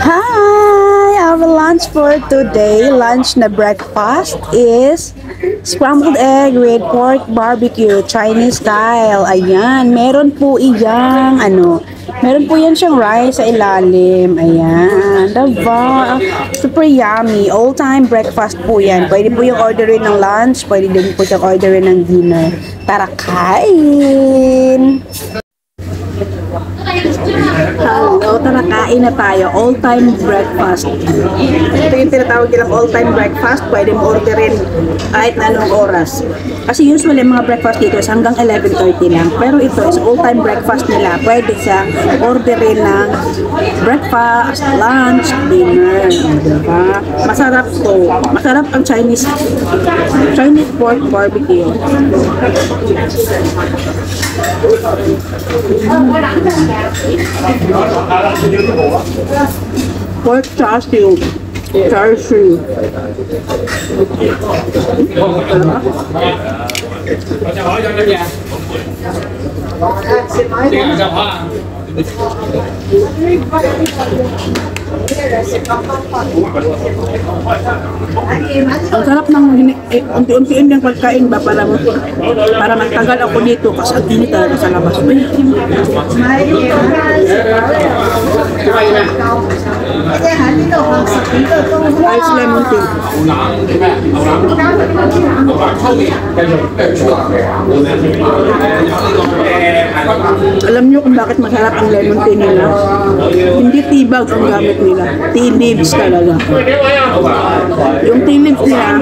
Hi! Our lunch for today, lunch na breakfast is scrambled egg with pork barbecue, Chinese style. Ayan, meron po meron po yan siyang rice sa ilalim. Ayan, diba? Super yummy. All-time breakfast po yan. Pwede po yung orderin ng lunch, pwede din po yung orderin ng dinner. Tara, kain! Hello, tara kain na tayo. All-time breakfast. Ito yung tinatawag nilang all-time breakfast. Pwede mo orderin kahit na anong oras. Kasi usually mga breakfast dito is hanggang 11:30 lang. Pero ito is all-time breakfast nila. Pwede siya orderin ng breakfast, lunch, dinner. Diba? Masarap to. Masarap ang Chinese pork barbecue. Pork char siu. Ang sarap ng unti-untiin yung pagkain ba para magtagal ako dito kasi ang init talaga sa labas. Ice lemon tea. Alam niyo kung bakit masarap ang lemon tea nila? Hindi tibag ang gamit nila. Tea leaves talaga. Yung tea leaves nila,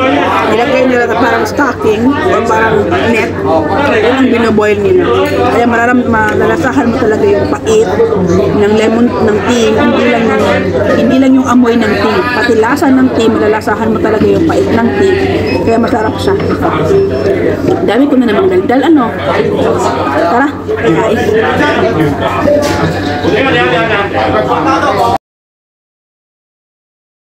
nilagay nila na parang stocking o parang net. Yun ang binaboil nila. Kaya malalasahan mo talaga yung pait ng lemon, ng tea. Hindi lang yung amoy ng tea. Pati lasa ng tea, malalasahan mo talaga yung pait ng tea. Kaya masarap siya. Dami ko na namang daldal. Tara, kain.